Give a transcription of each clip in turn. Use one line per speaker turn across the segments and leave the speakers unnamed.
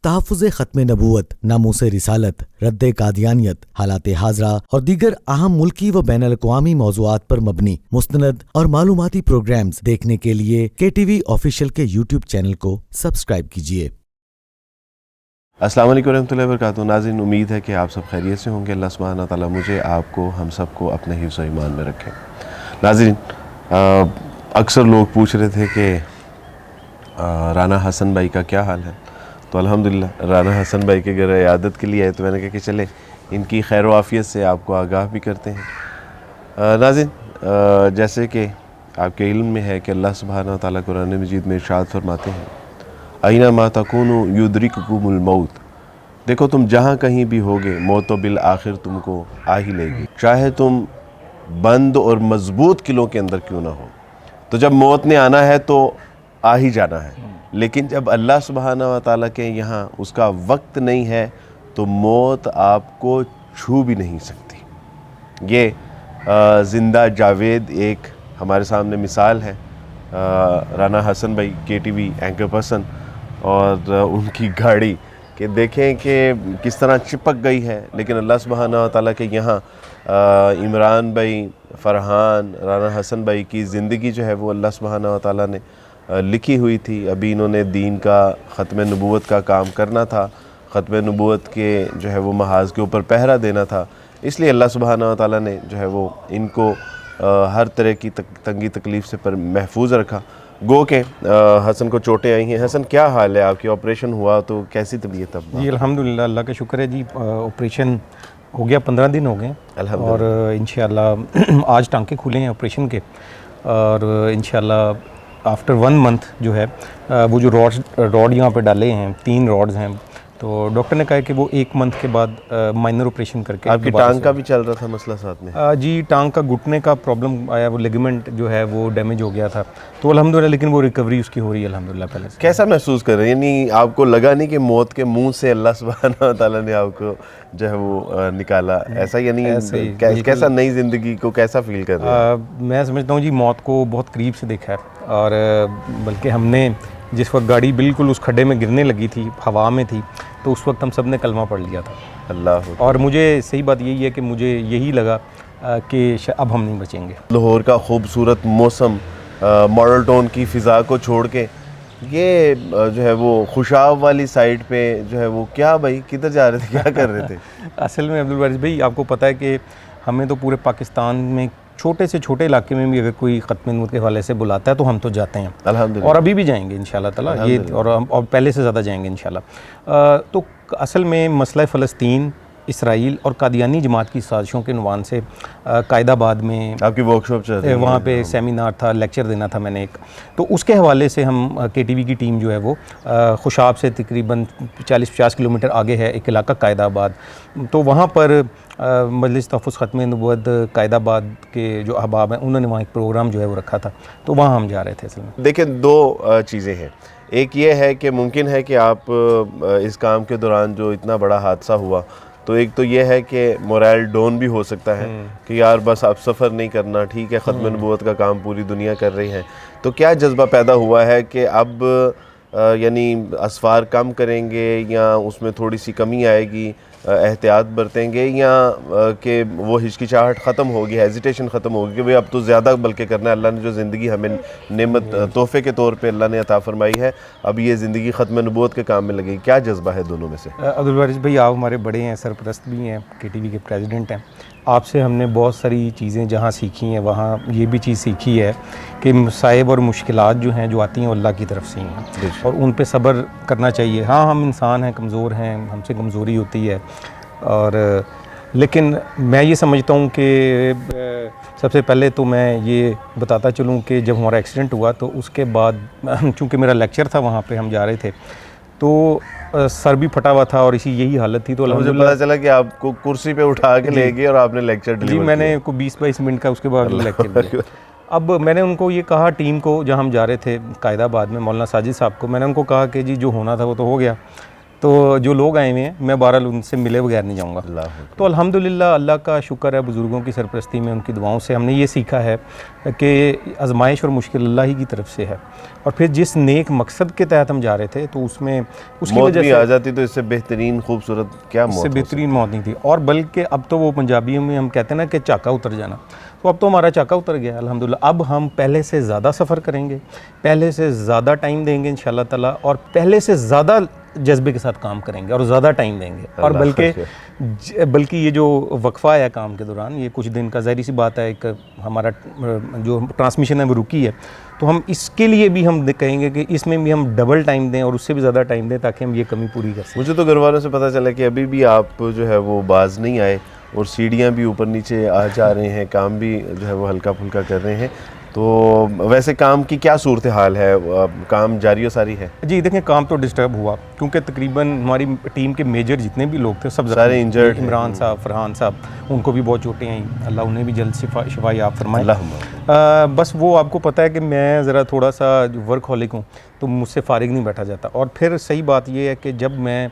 तहफ़्फ़ुज़ ख़त्म नबूवत, नामूस रिसालत, रद्द कादियानियत, हालात हाज़रा और दीगर अहम मुल्की व बैनुल अक़वामी मौज़ूआत पर मबनी मुस्तनद और मालूमाती प्रोग्राम्स देखने के लिए KTV ऑफिशियल के यूट्यूब चैनल को सब्सक्राइब कीजिए।
अस्सलाम वालेकुम रहमतुल्लाहि व बरकातुहू। नाज़रीन, उम्मीद है कि आप सब खैरियत से होंगे। अल्लाह सुब्हानहू व तआला मुझे, आपको, हम सबको अपने हिफ्ज़ व ईमान में रखें। नाज़रीन, अक्सर लोग पूछ रहे थे कि राना हसन भाई का क्या हाल है, तो अल्हम्दुलिल्लाह राना हसन भाई के घर इयादत के लिए आए, तो मैंने कहा कि चले इनकी खैर आफ़ियत से आपको आगाह भी करते हैं। नाज़रीन, जैसे कि आपके इल्म में है कि अल्लाह सुब्हानहू व तआला कुरान मजीद में इरशाद फरमाते हैं, अयना मा तकूनु युदरिकुकुमुल मौत। देखो तुम जहाँ कहीं भी होगे, मौत तो बिल आखिर तुमको आ ही लेगी, चाहे तुम बंद और मजबूत किलों के अंदर क्यों ना हो। तो जब मौत ने आना है तो आ ही जाना है, लेकिन जब अल्लाह सुब्हानहू व तआला के यहाँ उसका वक्त नहीं है तो मौत आपको छू भी नहीं सकती। ये ज़िंदा जावेद एक हमारे सामने मिसाल है। राना हसन भाई KTV एंकर पर्सन और उनकी गाड़ी कि देखें कि किस तरह चिपक गई है, लेकिन अल्लाह सुब्हानहू व तआला के यहाँ इमरान भाई, फ़रहान, राना हसन भाई की ज़िंदगी जो है वो अल्लाह सुब्हानहू व तआला ने लिखी हुई थी। अभी इन्होंने दीन का ख़त्म नबूवत का काम करना था, ख़त्म नबूवत के जो है वो महाज़ के ऊपर पहरा देना था, इसलिए अल्लाह सुब्हानहू व तआला ने जो है वो इनको हर तरह की तंगी तकलीफ़ से पर महफूज रखा। गो के हसन को चोटें आई हैं। हसन, क्या हाल है आपकी? ऑपरेशन हुआ तो कैसी तबीयत अब?
जी अल्हम्दुलिल्लाह, अल्लाह का शुक्र है जी। ऑपरेशन हो गया, 15 दिन हो गए और इंशाल्लाह आज टांके खुले हैं ऑपरेशन के, और इंशाल्लाह आफ्टर 1 मंथ जो है वो जो रॉड यहाँ पे डाले हैं, 3 रॉड्स हैं, तो डॉक्टर ने कहा है कि वो 1 मंथ के बाद माइनर ऑपरेशन करके।
आपकी टांग का भी चल रहा था मसला साथ में?
जी, टांग का घुटने का प्रॉब्लम आया, वो लिगामेंट जो है वो डैमेज हो गया था, तो अल्हम्दुलिल्लाह, लेकिन वो रिकवरी उसकी हो रही है अल्हम्दुलिल्लाह पहले से।
कैसा महसूस कर रहे हैं? यानी आपको लगा नहीं कि मौत के मुंह से अल्लाह सुब्हानहू व तआला ने आपको जो है वो निकाला, ऐसा? यानी कैसा नई ज़िंदगी को कैसा फील कर रहे हैं?
मैं समझता हूँ जी, मौत को बहुत करीब से देखा है, और बल्कि हमने जिस वक्त गाड़ी बिल्कुल उस खड्डे में गिरने लगी थी, हवा में थी, तो उस वक्त हम सब ने कलमा पढ़ लिया था
अल्लाह।
और मुझे सही बात यही है कि मुझे यही लगा कि अब हम नहीं बचेंगे।
लाहौर का खूबसूरत मौसम, मॉडल टाउन की फ़िज़ा को छोड़ के ये जो है वो खुशाब वाली साइड पे जो है वो, क्या भाई किधर जा रहे थे, क्या कर रहे थे?
असल में अब्दुल वारिस भाई, आपको पता है कि हमें तो पूरे पाकिस्तान में छोटे से छोटे इलाके में भी अगर कोई ख़त्म नबूवत के हवाले से बुलाता है तो हम तो जाते हैं अल्हम्दुलिल्लाह, और अभी भी जाएंगे इंशाल्लाह ताला, ये और पहले से ज़्यादा जाएंगे इंशाल्लाह। तो असल में मसला फ़लस्तीन, इसराइल और कादियानी जमात की साजिशों के उन्वान से कायदाबाद में
आपकी वर्कशॉप चल रही है,
वहाँ पे सेमिनार था, लेक्चर देना था मैंने एक, तो उसके हवाले से हम KTV की टीम जो है वो खुशाब से तकरीबन 40-50 किलोमीटर आगे है एक इलाका कायदाबाद, तो वहाँ पर मजलिस तहफ़्फ़ुज़ ख़त्म नबूवत कायदाबाद के जो अहबाब हैं उन्होंने वहाँ एक प्रोग्राम जो है वो रखा था, तो वहाँ हम जा रहे थे। असल में
देखिए, 2 चीज़ें हैं। एक ये है कि मुमकिन है कि आप इस काम के दौरान जो इतना बड़ा हादसा हुआ, तो एक तो ये है कि मोरल डाउन भी हो सकता है कि यार बस अब सफ़र नहीं करना, ठीक है, ख़त्म नबूवत का काम पूरी दुनिया कर रही है, तो क्या जज्बा पैदा हुआ है कि अब यानी असफ़ार कम करेंगे या उसमें थोड़ी सी कमी आएगी, एहतियात बरतेंगे, या कि वो हिचकिचाहट ख़त्म होगी, हेजिटेशन ख़त्म होगी कि भाई अब तो ज़्यादा बल्कि करना है, अल्लाह ने जो ज़िंदगी हमें नेमत तोहफ़े के तौर पे अल्लाह ने अता फ़रमाई है, अब ये ज़िंदगी ख़त्म नबूवत के काम में लगेगी? क्या जज्बा है दोनों में से?
अब्दुल वारिस भाई, आप हमारे बड़े हैं, सरपरस्त भी हैं, KTV के प्रेसिडेंट हैं, आपसे हमने बहुत सारी चीज़ें जहाँ सीखी हैं वहाँ ये भी चीज़ सीखी है कि मसाइब और मुश्किलात जो हैं, जो आती हैं, वो अल्लाह की तरफ से ही हैं और उन पे सब्र करना चाहिए। हाँ, हम इंसान हैं, कमज़ोर हैं, हमसे कमज़ोरी होती है, और लेकिन मैं ये समझता हूँ कि सबसे पहले तो मैं ये बताता चलूँ कि जब हमारा एक्सीडेंट हुआ तो उसके बाद चूँकि मेरा लेक्चर था, वहाँ पे हम जा रहे थे, तो सर भी फटा हुआ था और यही हालत थी, तो
मुझे पता चला कि आपको कुर्सी पे उठा के ले गए और आपने लेक्चर डिलीवर
किया। मैंने को 20-22 मिनट का उसके बाद लेक्चर दिया। अब मैंने उनको ये कहा, टीम को, जहाँ हम जा रहे थे कायदाबाद में, मौलाना साजिद साहब को, मैंने उनको कहा कि जी जो होना था वो तो हो गया, तो जो लोग आए हुए हैं मैं बहरहाल उनसे मिले बगैर नहीं जाऊँगा। तो अल्हम्दुलिल्लाह अल्लाह का शुक्र है, बुज़ुर्गों की सरपरस्ती में उनकी दुआओं से हमने ये सीखा है कि आजमाइश और मुश्किल अल्लाह ही की तरफ से है, और फिर जिस नेक मकसद के तहत हम जा रहे थे तो उसमें उसकी
मौत
वजह
भी
से
आ जाती तो इससे बेहतरीन खूबसूरत क्या मौत
इससे
हो
बेहतरीन मौत नहीं थी। और बल्कि अब तो वो पंजाबी में हम कहते हैं ना कि चाका उतर जाना, तो अब तो हमारा चाका उतर गया अल्हम्दुलिल्लाह। अब हम पहले से ज़्यादा सफ़र करेंगे, पहले से ज़्यादा टाइम देंगे इंशाअल्लाह ताला, और पहले से ज़्यादा जज्बे के साथ काम करेंगे और ज़्यादा टाइम देंगे। और बल्कि ये जो वक्फ़ा है काम के दौरान, ये कुछ दिन का, ज़ाहिर सी बात है, एक हमारा जो ट्रांसमिशन है वो रुकी है, तो हम इसके लिए भी हम कहेंगे कि इसमें भी हम डबल टाइम दें और उससे भी ज़्यादा टाइम दें ताकि हम ये कमी पूरी कर सकें।
मुझे तो घर वालों से पता चला कि अभी भी आप जो है वो बाज नहीं आए और सीढ़ियाँ भी ऊपर नीचे आ जा रहे हैं, काम भी जो है वो हल्का फुल्का कर रहे हैं। तो वैसे काम की क्या सूरत हाल है, काम जारी सारी है? जी
देखें, काम तो डिस्टर्ब हुआ क्योंकि तकरीबन हमारी टीम के मेजर जितने भी लोग थे सब
सारे इंजर्ड।
इमरान साहब, फरहान साहब, उनको भी बहुत चोटें आई, अल्लाह उन्हें भी जल्द शिफाई आप फरमाए। बस वो आपको पता है कि मैं ज़रा थोड़ा सा वर्कहॉलिक हूँ, तो मुझसे फ़ारिग नहीं बैठा जाता। और फिर सही बात ये है कि जब मैं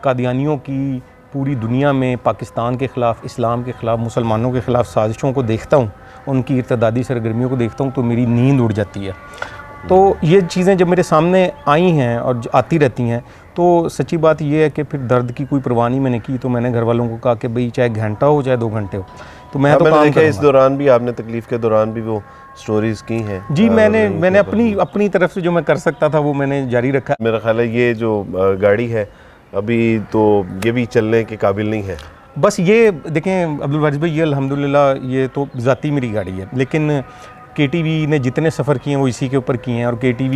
कादियानियों की पूरी दुनिया में पाकिस्तान के ख़िलाफ़, इस्लाम के ख़िलाफ़, मुसलमानों के ख़िलाफ़ साजिशों को देखता हूँ, उनकी इर्तदादी सरगर्मियों को देखता हूँ, तो मेरी नींद उड़ जाती है। तो ये चीज़ें जब मेरे सामने आई हैं और आती रहती हैं, तो सच्ची बात ये है कि फिर दर्द की कोई परवाह नहीं मैंने की। तो मैंने घर वालों को कहा कि भाई चाहे घंटा हो चाहे 2 घंटे हो, तो मैं तो काम करूँगा।
इस दौरान भी आपने तकलीफ़ के दौरान भी वो स्टोरीज़ की हैं?
जी, मैंने अपनी तरफ से जो मैं कर सकता था वो मैंने जारी रखा।
मेरा ख्याल है ये जो गाड़ी है अभी तो ये भी चलने के काबिल नहीं है।
बस ये देखें अब्दुल वारिस भाई, ये अल्हम्दुलिल्लाह ये तो ज़ाती मेरी गाड़ी है, लेकिन KTV ने जितने सफ़र किए हैं वो इसी के ऊपर किए हैं, और KTV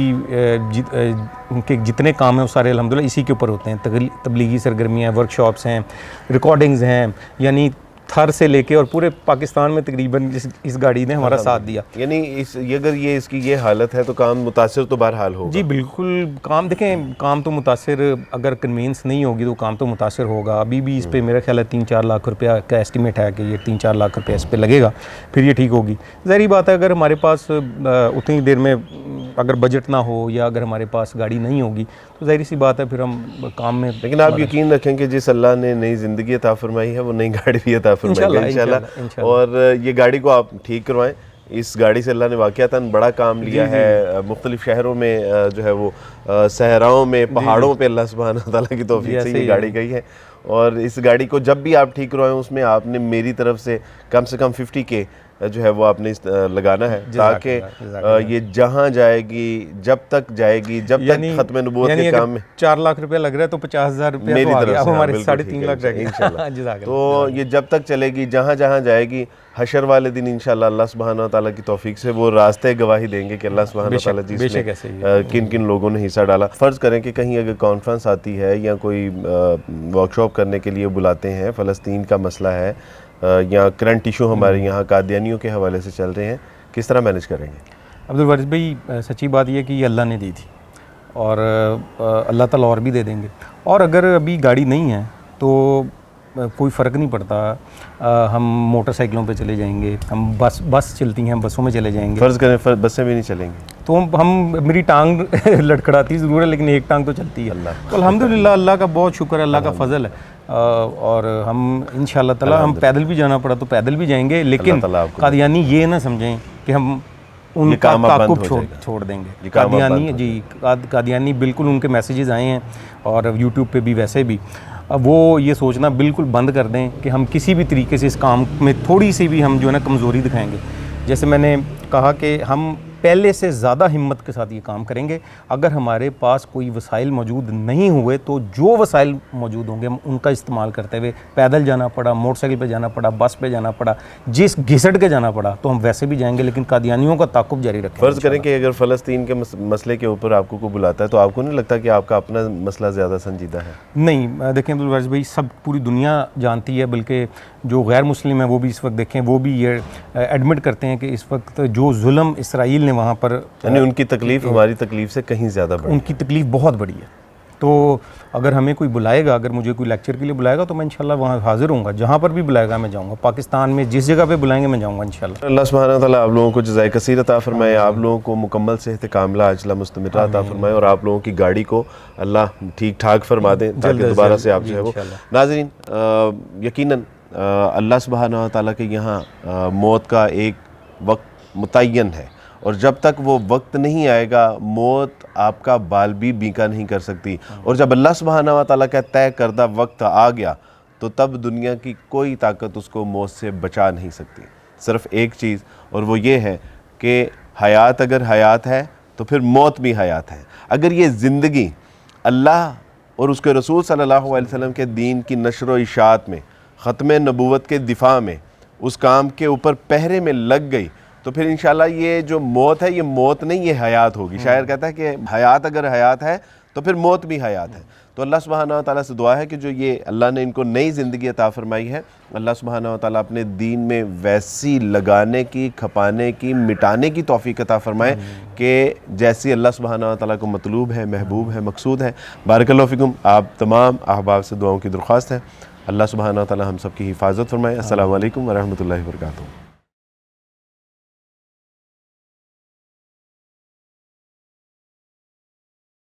के जितने काम हैं वो सारे अल्हम्दुलिल्लाह इसी के ऊपर होते हैं। तबलीगी सरगर्मियाँ, वर्कशॉप्स हैं, रिकॉर्डिंग्स हैं, यानी थर से लेके और पूरे पाकिस्तान में तकरीबन इस गाड़ी ने हमारा साथ दिया।
यानी अगर ये इसकी ये हालत है तो काम मुतासिर तो बहरहाल होगा।
जी बिल्कुल, काम देखें, काम तो मुतासिर, अगर कन्वींस नहीं होगी तो काम तो मुतासिर होगा। अभी भी इस पे मेरा ख्याल है 3-4 लाख रुपया का एस्टिमेट है कि ये 3-4 लाख रुपया इस पे लगेगा, फिर ये ठीक होगी। ज़ाहिर बात है अगर हमारे पास उतनी देर में अगर बजट ना हो या अगर हमारे पास गाड़ी नहीं होगी तो ज़ाहिर सी बात है फिर हम काम में।
लेकिन आप यकीन रखें कि जिस अल्लाह ने नई ज़िंदगी अता फरमाई है वो नई गाड़ी भी अता फरमाएगा इंशाल्लाह। और ये गाड़ी को आप ठीक करवाएं। इस गाड़ी से अल्लाह ने वाक़यातन बड़ा काम लिया है। मुख्तलिफ शहरों में जो है वो सहराओं में, पहाड़ों पे अल्लाह सुब्हानहू तआला की तौफीक से ये गाड़ी गई है। और इस गाड़ी को जब भी आप ठीक करवाएं उसमें आपने मेरी तरफ से कम 50K जो है वो आपने लगाना है, ताकि ये जहाँ जाएगी, जब तक जाएगी, जब तक ख़त्म नबूवत के काम में
4 लाख रुपया लग रहा है तो 50,000 रुपया
मेरी तरफ से
हमारे 3.5 लाख रहेगा
इंशाल्लाह। तो ये जब तक चलेगी, जहाँ जहाँ जाएगी, हशर वाले दिन इंशाल्लाह अल्लाह सुब्हानहू तआला की तौफीक से वो रास्ते गवाही देंगे कि अल्लाह सुब्हानहू तआला जिसमें किन किन लोगों ने हिस्सा डाला। फ़र्ज़ करें कि कहीं अगर कॉन्फ्रेंस आती है या कोई वर्कशॉप करने के लिए बुलाते हैं, फ़लस्तीन का मसला है या करंट इशू हमारे यहाँ कादियानियों के हवाले से चल रहे हैं, किस तरह मैनेज करेंगे?
अब्दुल वारिस भाई, सच्ची बात यह कि ये अल्लाह ने दी थी और अल्लाह ताला और भी दे देंगे। और अगर अभी गाड़ी नहीं है तो कोई फ़र्क नहीं पड़ता, हम मोटरसाइकिलों पे चले जाएंगे, हम बस चलती हैं, बसों में चले जाएंगे।
फ़र्ज़ करें बस से भी नहीं चलेंगे
तो हम मेरी टांग लड़खड़ाती ज़रूर है लेकिन एक टांग तो चलती है। तो अल्हम्दुलिल्लाह अल्लाह का बहुत शुक्र है, अल्लाह का फ़ज़ल है। और हम इंशाअल्लाह ताला हम पैदल भी जाना पड़ा तो पैदल भी जाएंगे, लेकिन कादियानी ये ना समझें कि हम उनका ताक़ुब छोड़ देंगे। कादियानी बिल्कुल, उनके मैसेजेस आए हैं और यूट्यूब पे भी वैसे भी, अब वो ये सोचना बिल्कुल बंद कर दें कि हम किसी भी तरीके से इस काम में थोड़ी सी भी हम जो है ना कमज़ोरी दिखाएंगे। जैसे मैंने कहा कि हम पहले से ज़्यादा हिम्मत के साथ ये काम करेंगे। अगर हमारे पास कोई वसाइल मौजूद नहीं हुए तो जो वसाइल मौजूद होंगे हम उनका इस्तेमाल करते हुए, पैदल जाना पड़ा, मोटरसाइकिल पे जाना पड़ा, बस पे जाना पड़ा, जिस घिसट के जाना पड़ा तो हम वैसे भी जाएंगे, लेकिन कादियानियों का ताक़ुब जारी रखेंगे।
फ़र्ज़ करें कि अगर फ़लस्तीन के मसले के ऊपर आपको कोई बुलाता है तो आपको नहीं लगता कि आपका अपना मसला ज़्यादा संजीदा है?
नहीं, देखें अब्दुल वारिस भाई, सब पूरी दुनिया जानती है, बल्कि जो गैर मुस्लिम है वो भी इस वक्त देखें, वो भी ये एडमिट करते हैं कि इस वक्त जो जुल्म इसराइल ने वहाँ पर,
यानी उनकी तकलीफ़ हमारी तकलीफ़ से कहीं ज़्यादा बड़ी,
उनकी तकलीफ़ बहुत बड़ी है। तो अगर हमें कोई बुलाएगा, अगर मुझे कोई लेक्चर के लिए बुलाएगा तो मैं इंशाल्लाह वहाँ हाज़िर हूँगा। जहाँ पर भी बुलाएगा मैं जाऊँगा, पाकिस्तान में जिस जगह पे बुलाएंगे मैं जाऊँगा इंशाल्लाह।
अल्लाह सुब्हानहू व तआला आप लोगों को जज़ाए कसीर अता फरमाए, आप लोगों को मुकम्मल सेहत कामिला अजला मुस्तमिरा अता फरमाए और आप लोगों की गाड़ी को अल्लाह ठीक ठाक फरमा दें ताकि दोबारा से आप जो है वो। नाज़रीन, यकीनन अल्लाह सुब्हानहू व तआला के यहाँ मौत का एक वक्त मुतय्यन है और जब तक वो वक्त नहीं आएगा मौत आपका बाल भी बीका नहीं कर सकती। और जब अल्लाह सुब्हानहू व तआला का तय करदा वक्त आ गया तो तब दुनिया की कोई ताकत उसको मौत से बचा नहीं सकती। सिर्फ़ एक चीज़, और वो ये है कि हयात अगर हयात है तो फिर मौत भी हयात है। अगर ये ज़िंदगी अल्लाह और उसके रसूल सल्लल्लाहु अलैहि वसल्लम के दीन की नशर व इशाअत में, ख़त्म नबूवत के दिफा में, उस काम के ऊपर पहरे में लग गई तो फिर इंशाल्लाह ये जो मौत है ये मौत नहीं, ये हयात होगी। शायर कहता है कि हयात अगर हयात है तो फिर मौत भी हयात है। तो अल्लाह सुब्हानहू व तआला से दुआ है कि जो ये अल्लाह ने इनको नई ज़िंदगी अता फरमाई है, अल्लाह सुब्हानहू व तआला अपने दीन में वैसी लगाने की, खपाने की, मिटाने की तौफीक अता फरमाए कि जैसी अल्लाह सुब्हानहू व तआला को मतलूब है, महबूब है, मकसूद है। बारकल्लाहु फ़िकुम। आप तमाम अहबाब से दुआओं की दरख्वास्त है। अल्लाह सुब्हानहू व तआला हम सब की हिफाजत फरमाए। अस्सलामु अलैकुम व रहमतुल्लाहि व बरकातुहू।